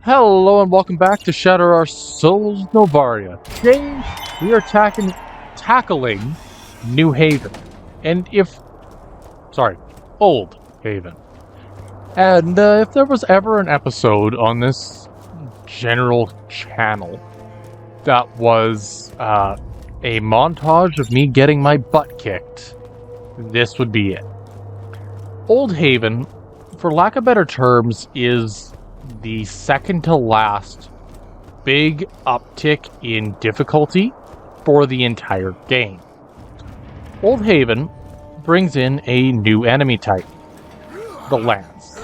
Hello and welcome back to Shatter Our Souls Novaria. Today we are tackling New Haven. Old Haven. And if there was ever an episode on this general channel that was a montage of me getting my butt kicked, this would be it. Old Haven, for lack of better terms, is the second to last big uptick in difficulty for the entire game. Old Haven brings in a new enemy type, the Lance.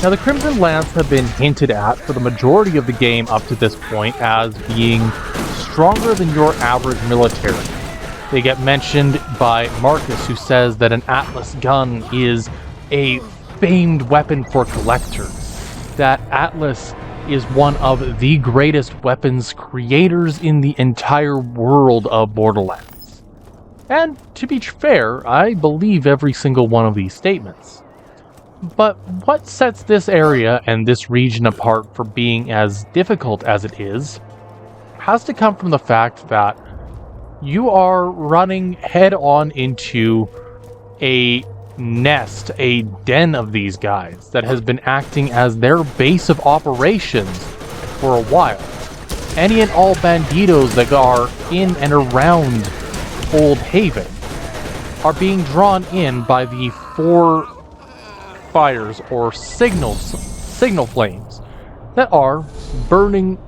Now, the Crimson Lance have been hinted at for the majority of the game up to this point as being stronger than your average military. They get mentioned by Marcus, who says that an Atlas gun is a famed weapon for collectors. That Atlas is one of the greatest weapons creators in the entire world of Borderlands. And to be fair, I believe every single one of these statements. But what sets this area and this region apart for being as difficult as it is has to come from the fact that you are running head-on into a a den of these guys that has been acting as their base of operations for a while. Any and all banditos that are in and around Old Haven are being drawn in by the four fires or signal flames that are burning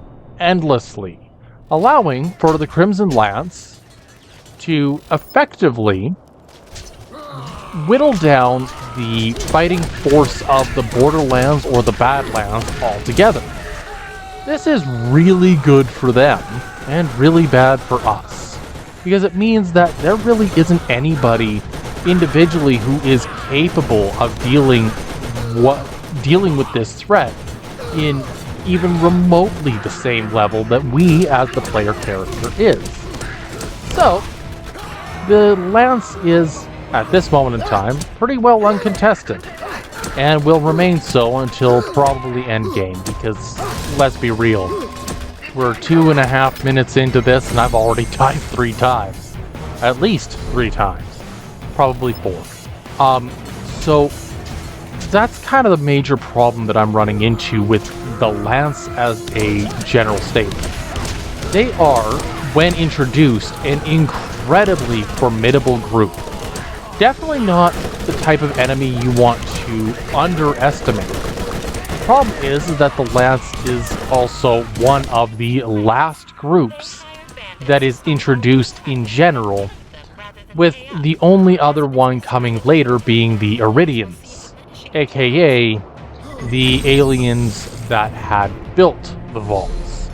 endlessly, allowing for the Crimson Lance to effectively whittle down the fighting force of the Borderlands or the Badlands altogether. This is really good for them and really bad for us, because it means that there really isn't anybody individually who is capable of dealing with this threat in even remotely the same level that we as the player character is. So, the Lance is, at this moment in time, pretty well uncontested, and will remain so until probably endgame, because, let's be real, we're 2.5 minutes into this and I've already died 3 times. At least 3 times. Probably 4. So that's kind of the major problem that I'm running into with the Lance as a general statement. They are, when introduced, an incredibly formidable group. Definitely not the type of enemy you want to underestimate. The problem is that the Lance is also one of the last groups that is introduced in general, with the only other one coming later being the Iridians, aka the aliens that had built the vaults.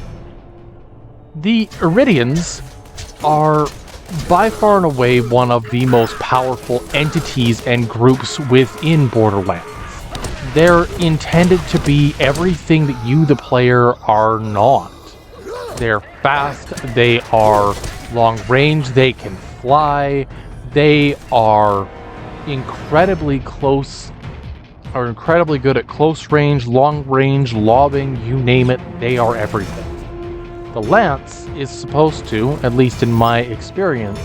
The Iridians are by far and away one of the most powerful entities and groups within Borderlands. They're intended to be everything that you, the player, are not. They're fast, they are long range, they can fly, they are incredibly good at close range, long range, lobbing, you name it, they are everything. The Lance is supposed to, at least in my experience,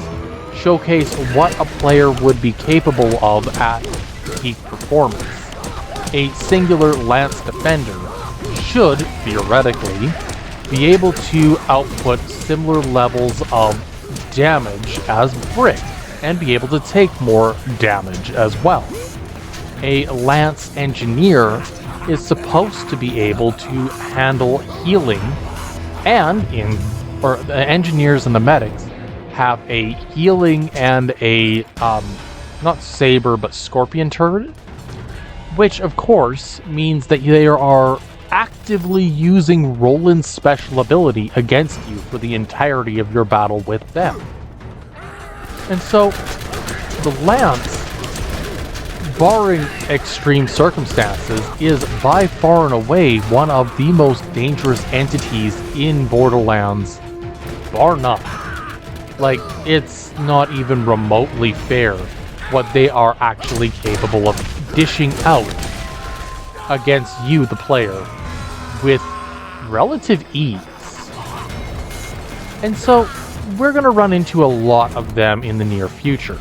showcase what a player would be capable of at peak performance. A singular Lance defender should, theoretically, be able to output similar levels of damage as Brick, and be able to take more damage as well. A Lance engineer is supposed to be able to handle healing, and the engineers and the medics have a healing and a, not saber, but scorpion turret, which of course means that they are actively using Roland's special ability against you for the entirety of your battle with them. And so, the Lance, barring extreme circumstances, is by far and away one of the most dangerous entities in Borderlands, bar none. Like, it's not even remotely fair what they are actually capable of dishing out against you, the player, with relative ease. And so, we're going to run into a lot of them in the near future.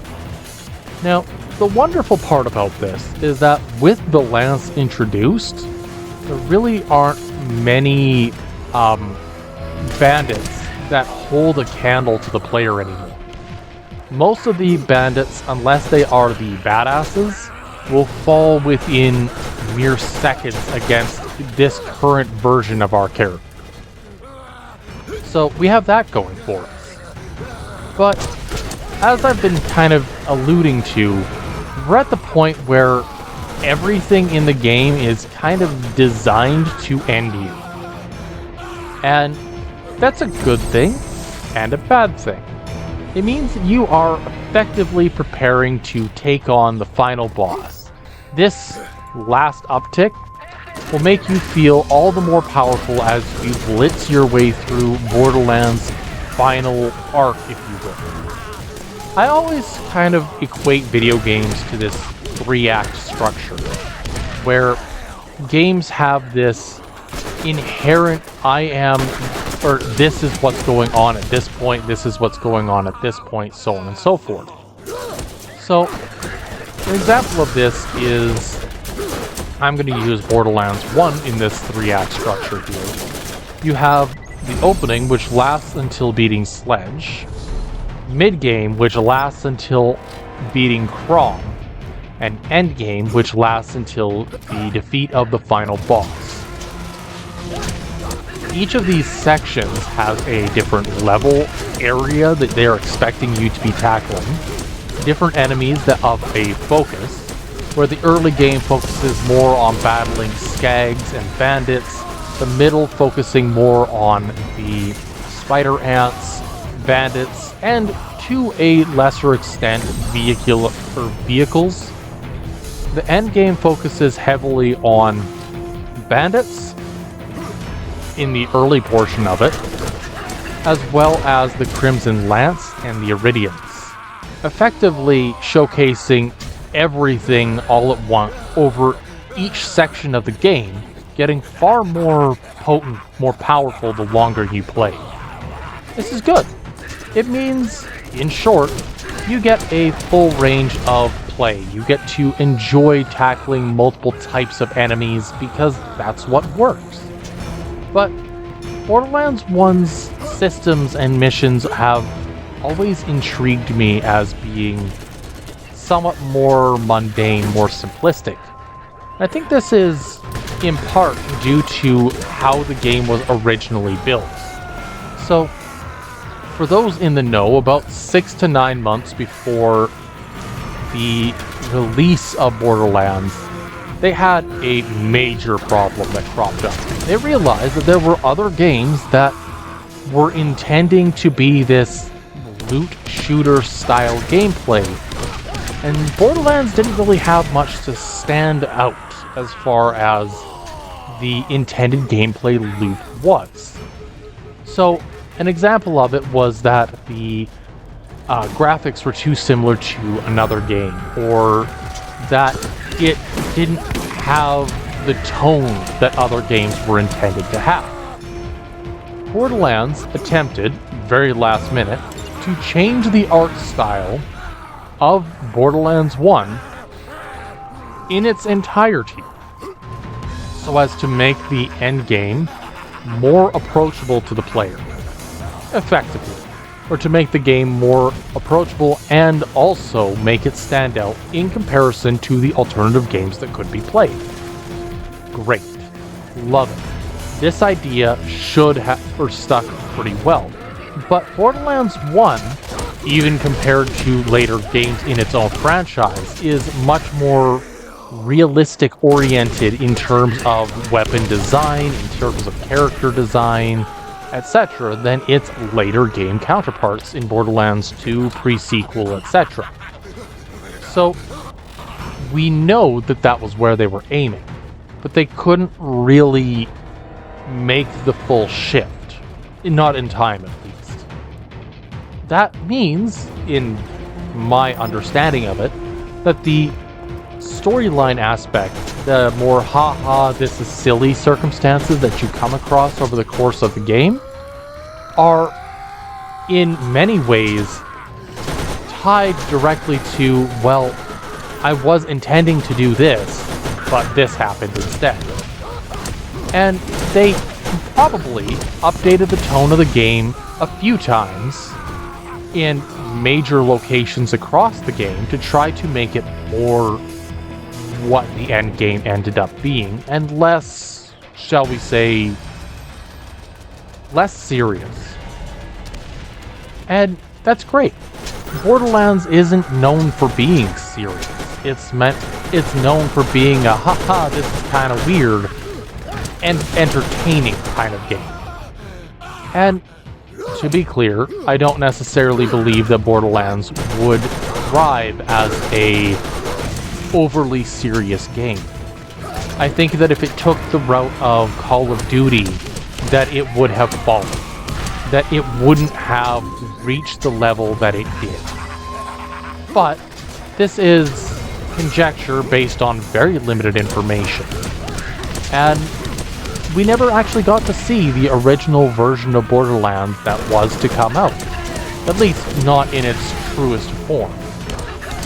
Now, the wonderful part about this is that with the lance introduced, there really aren't many bandits that hold a candle to the player anymore. Most of the bandits, unless they are the badasses, will fall within mere seconds against this current version of our character. So we have that going for us. But as I've been kind of alluding to, we're at the point where everything in the game is kind of designed to end you. And that's a good thing and a bad thing. It means that you are effectively preparing to take on the final boss. This last uptick will make you feel all the more powerful as you blitz your way through Borderlands' final arc, if you will. I always kind of equate video games to this 3-act structure, where games have this inherent this is what's going on at this point, this is what's going on at this point, so on and so forth. So, an example of this is, I'm going to use Borderlands 1 in this 3-act structure here. You have the opening, which lasts until beating Sledge, mid-game, which lasts until beating Crom, and endgame, which lasts until the defeat of the final boss. Each of these sections has a different level area that they're expecting you to be tackling, different enemies that of a focus, where the early game focuses more on battling skags and bandits, the middle focusing more on the spider ants, bandits, and to a lesser extent vehicles. The end game focuses heavily on bandits in the early portion of it, as well as the Crimson Lance and the Iridians, effectively showcasing everything all at once over each section of the game, getting far more potent, more powerful the longer you play. This is good. It means, in short, you get a full range of play. You get to enjoy tackling multiple types of enemies because that's what works. But Borderlands 1's systems and missions have always intrigued me as being somewhat more mundane, more simplistic. I think this is in part due to how the game was originally built. So, for those in the know, about 6 to 9 months before the release of Borderlands, they had a major problem that cropped up. They realized that there were other games that were intending to be this loot shooter style gameplay, and Borderlands didn't really have much to stand out as far as the intended gameplay loop was. So, an example of it was that the graphics were too similar to another game, or that it didn't have the tone that other games were intended to have. Borderlands attempted, very last minute, to change the art style of Borderlands 1 in its entirety, so as to make the endgame more approachable to the player, effectively, or to make the game more approachable and also make it stand out in comparison to the alternative games that could be played. Great. Love it. This idea should have stuck pretty well. But Borderlands 1, even compared to later games in its own franchise, is much more realistic oriented in terms of weapon design, in terms of character design, etc., than its later game counterparts in Borderlands 2, pre-sequel, etc. So, we know that that was where they were aiming, but they couldn't really make the full shift. Not in time, at least. That means, in my understanding of it, that the storyline aspect, the more haha, this is silly circumstances that you come across over the course of the game, are in many ways tied directly to, well, I was intending to do this, but this happened instead. And they probably updated the tone of the game a few times in major locations across the game to try to make it more what the end game ended up being, and less, shall we say, less serious. And that's great. Borderlands isn't known for being serious. It's known for being a haha, this is kind of weird and entertaining kind of game. And to be clear, I don't necessarily believe that Borderlands would thrive as a overly serious game. I think that if it took the route of Call of Duty, that it would have fallen. That it wouldn't have reached the level that it did. But this is conjecture based on very limited information. And we never actually got to see the original version of Borderlands that was to come out. At least not in its truest form.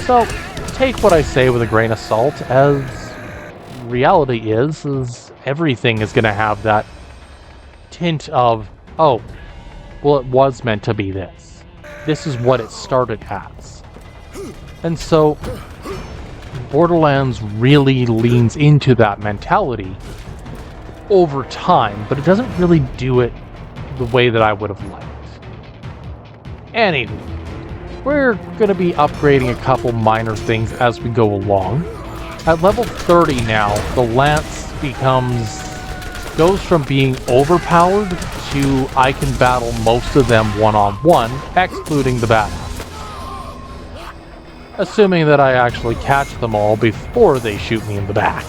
So, take what I say with a grain of salt, as reality is everything is going to have that tint of, oh, well, it was meant to be this. This is what it started as. And so, Borderlands really leans into that mentality over time, but it doesn't really do it the way that I would have liked. Anyway, we're going to be upgrading a couple minor things as we go along. At level 30 now, the Lance goes from being overpowered to I can battle most of them one-on-one, excluding the badasses. Assuming that I actually catch them all before they shoot me in the back.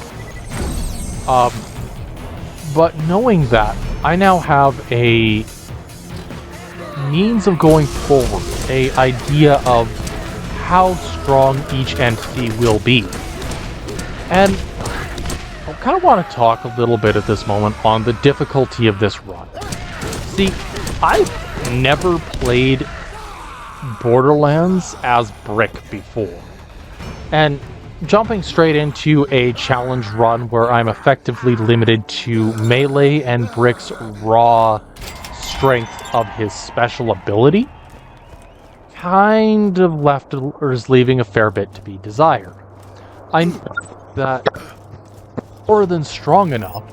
But knowing that, I now have a means of going forward, an idea of how strong each entity will be. And I kind of want to talk a little bit at this moment on the difficulty of this run. See, I've never played Borderlands as Brick before. And jumping straight into a challenge run where I'm effectively limited to melee and Brick's raw strength of his special ability, kind of is leaving a fair bit to be desired. I know that more than strong enough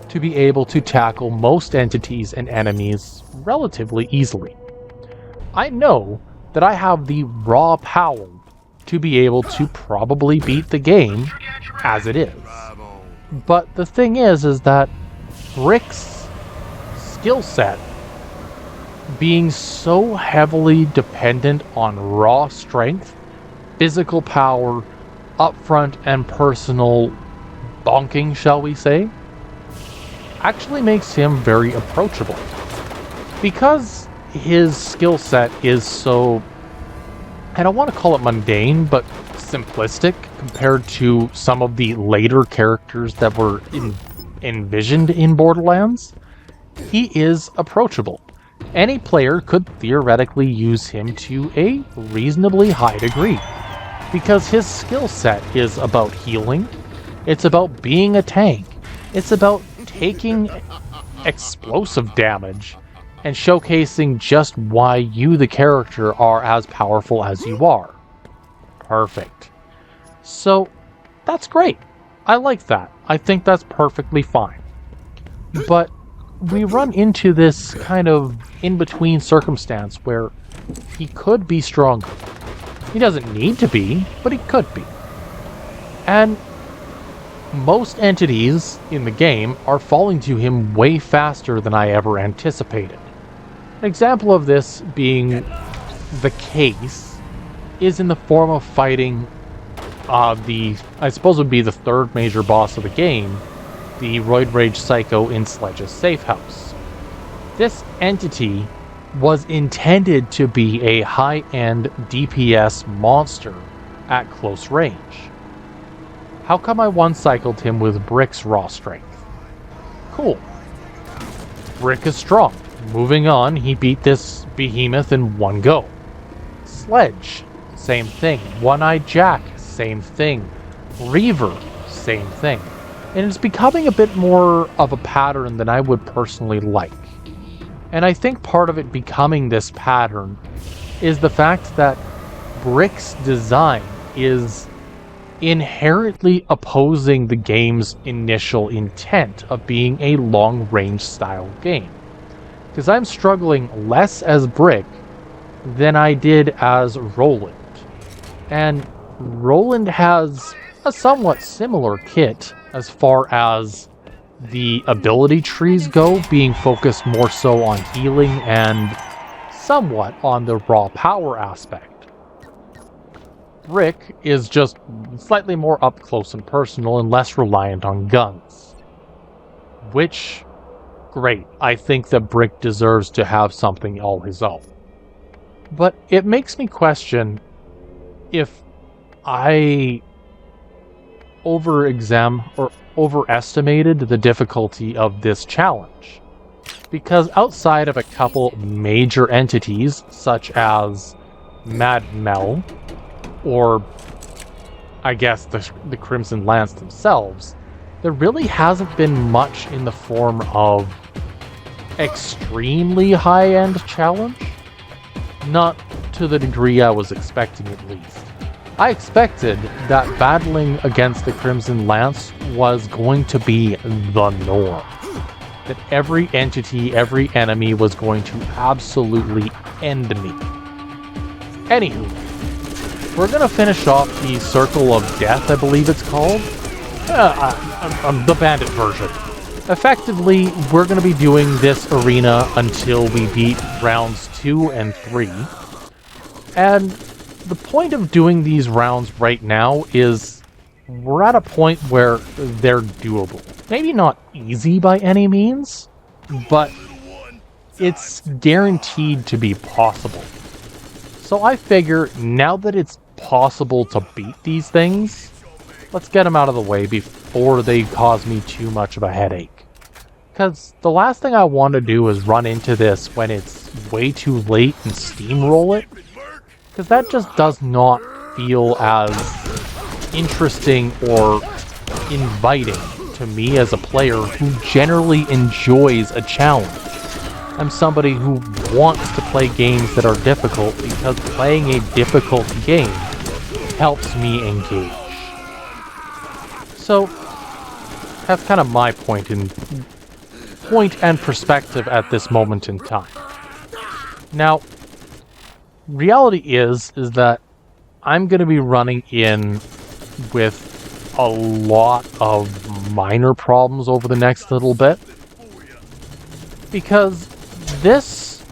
to be able to tackle most entities and enemies relatively easily. I know that I have the raw power to be able to probably beat the game as it is. But the thing is that Brick's skill set being so heavily dependent on raw strength, physical power, upfront and personal bonking, shall we say, actually makes him very approachable. Because his skill set is so, I don't want to call it mundane, but simplistic compared to some of the later characters that were envisioned in Borderlands, he is approachable. Any player could theoretically use him to a reasonably high degree, because his skill set is about healing, it's about being a tank, it's about taking explosive damage, and showcasing just why you, the character, are as powerful as you are. Perfect. So, that's great. I like that. I think that's perfectly fine. But we run into this kind of in-between circumstance where he could be stronger. He doesn't need to be, but he could be. And most entities in the game are falling to him way faster than I ever anticipated. An example of this being the case is in the form of fighting I suppose would be the third major boss of the game, the Roid Rage Psycho in Sledge's safe house. This entity was intended to be a high-end DPS monster at close range. how come I one-cycled him with Brick's raw strength? Cool. Brick is strong. Moving on, he beat this behemoth in one go. Sledge, same thing. One-Eyed Jack, same thing. Reaver, same thing. And it's becoming a bit more of a pattern than I would personally like. And I think part of it becoming this pattern is the fact that Brick's design is inherently opposing the game's initial intent of being a long-range style game. Because I'm struggling less as Brick than I did as Roland. And Roland has a somewhat similar kit as far as the ability trees go, being focused more so on healing and somewhat on the raw power aspect. Brick is just slightly more up close and personal and less reliant on guns. Which, great, I think that Brick deserves to have something all his own. But it makes me question if I overestimated the difficulty of this challenge. Because outside of a couple major entities, such as Mad Mel, or I guess the Crimson Lance themselves, there really hasn't been much in the form of extremely high-end challenge. Not to the degree I was expecting, at least. I expected that battling against the Crimson Lance was going to be the norm. That every entity, every enemy was going to absolutely end me. Anywho, we're going to finish off the Circle of Death, I believe it's called. The bandit version. Effectively, we're going to be doing this arena until we beat rounds 2 and 3. And the point of doing these rounds right now is we're at a point where they're doable. Maybe not easy by any means, but it's guaranteed to be possible. So I figure now that it's possible to beat these things, let's get them out of the way before they cause me too much of a headache. Because the last thing I want to do is run into this when it's way too late and steamroll it. Because that just does not feel as interesting or inviting to me as a player who generally enjoys a challenge. I'm somebody who wants to play games that are difficult because playing a difficult game helps me engage. So that's kind of my point and perspective at this moment in time. Now, reality is that I'm going to be running in with a lot of minor problems over the next little bit. Because this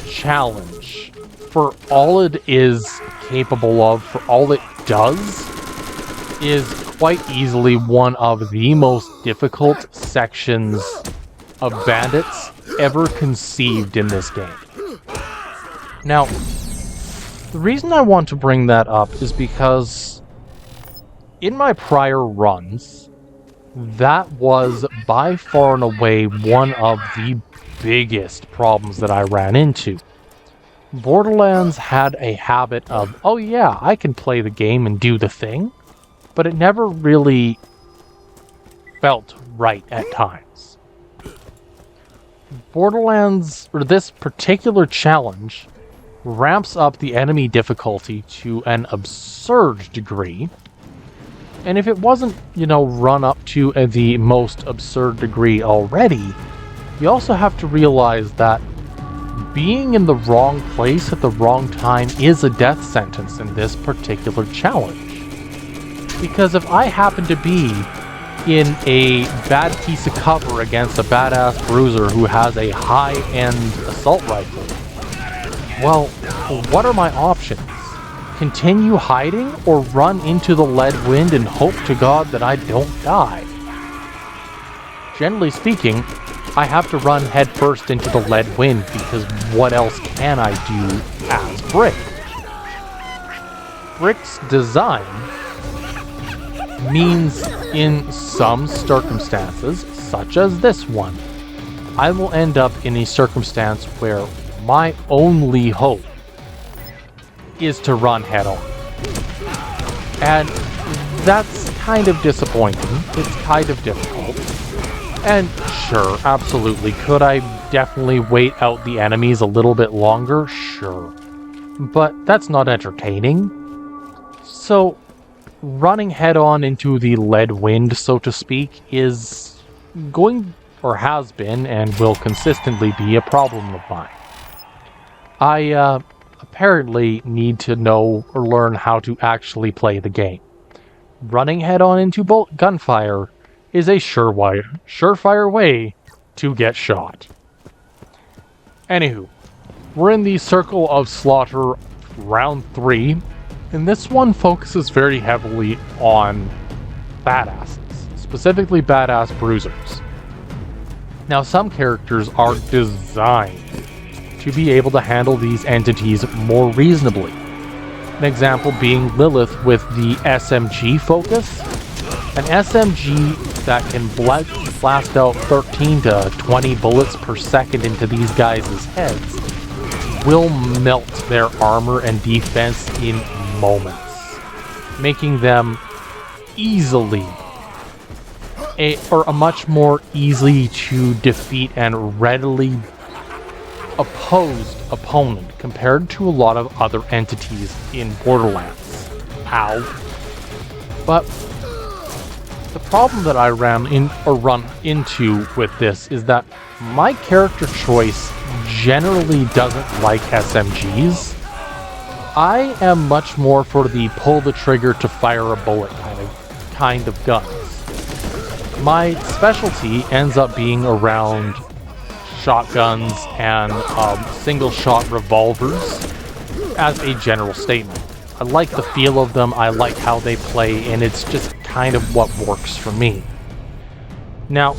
challenge, for all it is capable of, for all it does, is quite easily one of the most difficult sections of bandits ever conceived in this game. Now, the reason I want to bring that up is because in my prior runs, that was by far and away one of the biggest problems that I ran into. Borderlands had a habit of, oh yeah, I can play the game and do the thing, but it never really felt right at times. Borderlands, or this particular challenge, ramps up the enemy difficulty to an absurd degree. And if it wasn't, run up to the most absurd degree already, you also have to realize that being in the wrong place at the wrong time is a death sentence in this particular challenge. Because if I happen to be in a bad piece of cover against a badass bruiser who has a high-end assault rifle, well, what are my options? Continue hiding or run into the lead wind and hope to God that I don't die? Generally speaking, I have to run headfirst into the lead wind because what else can I do as Brick? Brick's design means in some circumstances, such as this one, I will end up in a circumstance where my only hope is to run head on. And that's kind of disappointing. It's kind of difficult. And sure, absolutely, could I definitely wait out the enemies a little bit longer? Sure. But that's not entertaining. So, running head on into the lead wind, so to speak, is going, or has been, and will consistently be a problem of mine. I apparently need to know or learn how to actually play the game. Running head on into gunfire is a surefire way to get shot. Anywho, we're in the Circle of Slaughter round 3, and this one focuses very heavily on badasses, specifically badass bruisers. Now, some characters are designed to be able to handle these entities more reasonably. An example being Lilith with the SMG focus. An SMG that can blast out 13 to 20 bullets per second into these guys' heads will melt their armor and defense in moments, making them easily a much more easy to defeat and readily opposed opponent compared to a lot of other entities in Borderlands. Ow. But the problem that I run into with this is that my character choice generally doesn't like SMGs. I am much more for the pull the trigger to fire a bullet kind of guns. My specialty ends up being around shotguns and single-shot revolvers as a general statement. I like the feel of them, I like how they play, and it's just kind of what works for me. Now,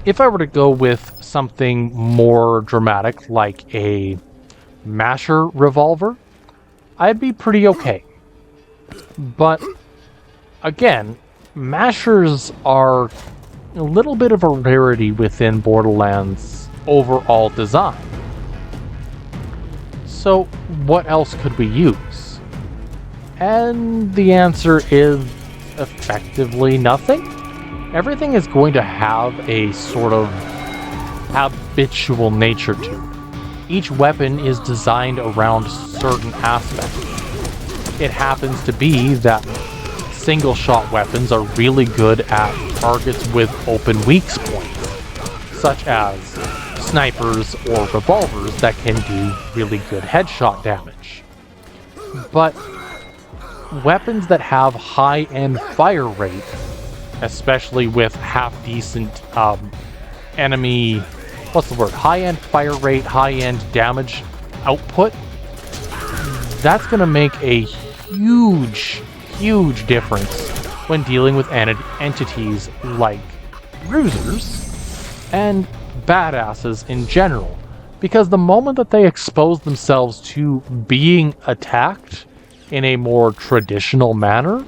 if I were to go with something more dramatic, like a masher revolver, I'd be pretty okay. But, again, mashers are a little bit of a rarity within Borderlands' overall design. So, what else could we use? And the answer is effectively nothing. Everything is going to have a sort of habitual nature to it. Each weapon is designed around certain aspects. It happens to be that single-shot weapons are really good at targets with open weak points, such as snipers or revolvers that can do really good headshot damage. But weapons that have high-end fire rate, especially with half-decent enemy, high-end fire rate, high-end damage output, that's going to make a huge difference when dealing with entities like bruisers and badasses in general, because the moment that they expose themselves to being attacked in a more traditional manner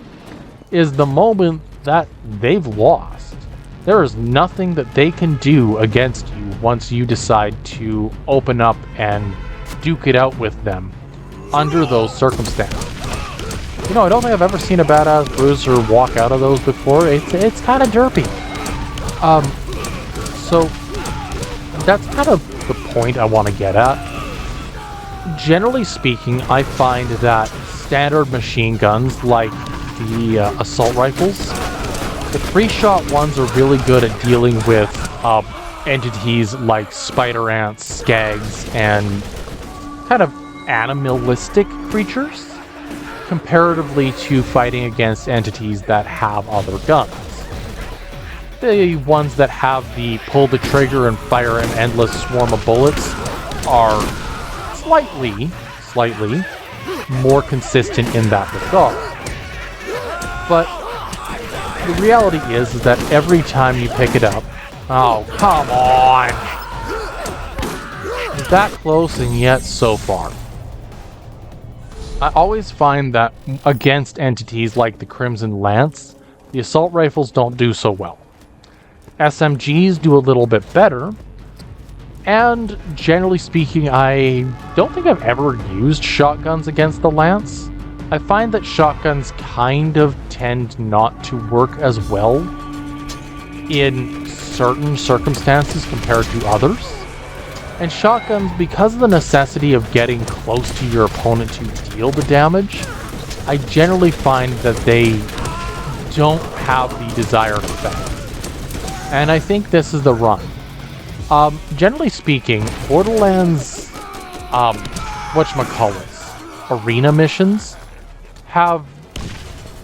is the moment that they've lost. There is nothing that they can do against you once you decide to open up and duke it out with them under those circumstances. You know, I don't think I've ever seen a badass bruiser walk out of those before. It's kind of derpy. So that's kind of the point I want to get at. Generally speaking, I find that standard machine guns like the assault rifles, the 3-shot ones are really good at dealing with entities like spider ants, skags, and kind of animalistic creatures, comparatively to fighting against entities that have other guns. The ones that have the pull the trigger and fire an endless swarm of bullets are slightly more consistent in that regard. But the reality is that every time you pick it up, oh, come on! That close and yet so far. I always find that against entities like the Crimson Lance, The assault rifles don't do so well. SMGs do a little bit better, and generally speaking, I don't think I've ever used shotguns against the Lance. I find that shotguns kind of tend not to work as well in certain circumstances compared to others. And shotguns, because of the necessity of getting close to your opponent to deal the damage, I generally find that they don't have the desired effect. And I think this is the run. Generally speaking, Borderlands, arena missions have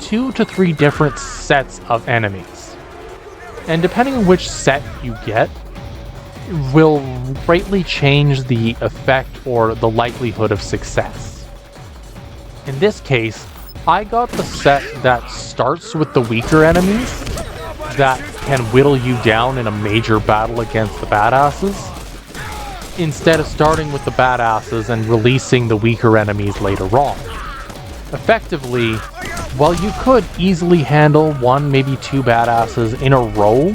2 to 3 different sets of enemies. And depending on which set you get, will greatly change the effect or the likelihood of success. In this case, I got the set that starts with the weaker enemies that can whittle you down in a major battle against the badasses, instead of starting with the badasses and releasing the weaker enemies later on. Effectively, while you could easily handle 1, maybe 2 badasses in a row,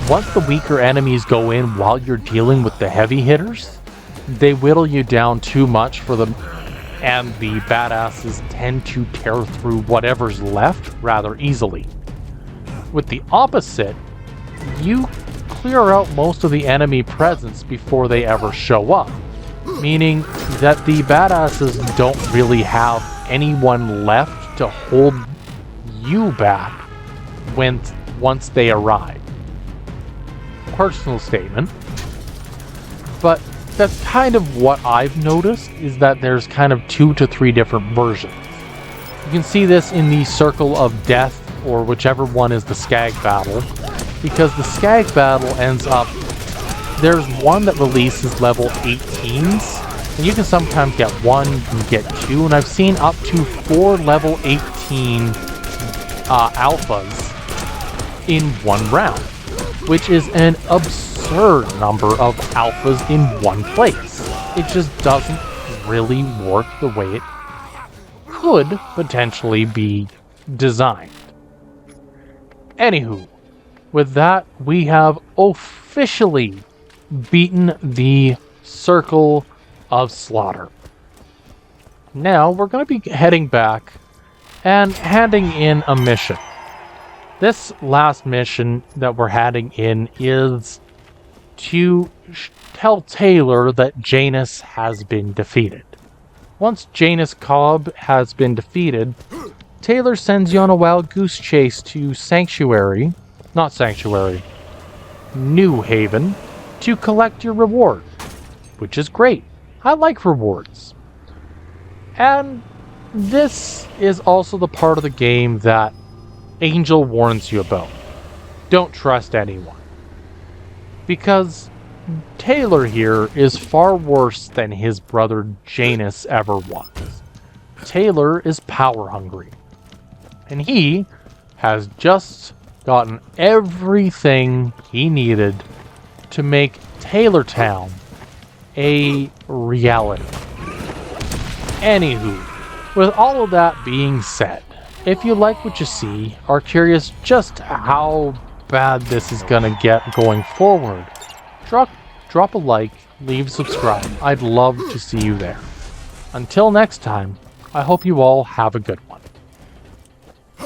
once the weaker enemies go in while you're dealing with the heavy hitters, they whittle you down too much for them, and the badasses tend to tear through whatever's left rather easily. With the opposite, you clear out most of the enemy presence before they ever show up, meaning that the badasses don't really have anyone left to hold you back once they arrive. Personal statement, but that's kind of what I've noticed, is that there's kind of 2 to 3 different versions. You can see this in the Circle of Death, or whichever one is the Skag Battle, because the Skag Battle ends up, there's one that releases level 18s, and you can sometimes get 1, you can get 2, and I've seen up to 4 level 18 alphas in one round, which is an absurd number of alphas in one place. It just doesn't really work the way it could potentially be designed. Anywho, with that, we have officially beaten the Circle of Slaughter. Now, we're going to be heading back and handing in a mission. This last mission that we're handing in is to tell Taylor that Janus has been defeated. Once Janus Cobb has been defeated, Taylor sends you on a wild goose chase to New Haven, to collect your reward, which is great. I like rewards. And this is also the part of the game that Angel warns you about. Don't trust anyone. Because Taylor here is far worse than his brother Janus ever was. Taylor is power hungry. And he has just gotten everything he needed to make Taylortown a reality. Anywho, with all of that being said, if you like what you see, are curious just how bad this is gonna get going forward, drop a like, leave a subscribe. I'd love to see you there. Until next time, I hope you all have a good one.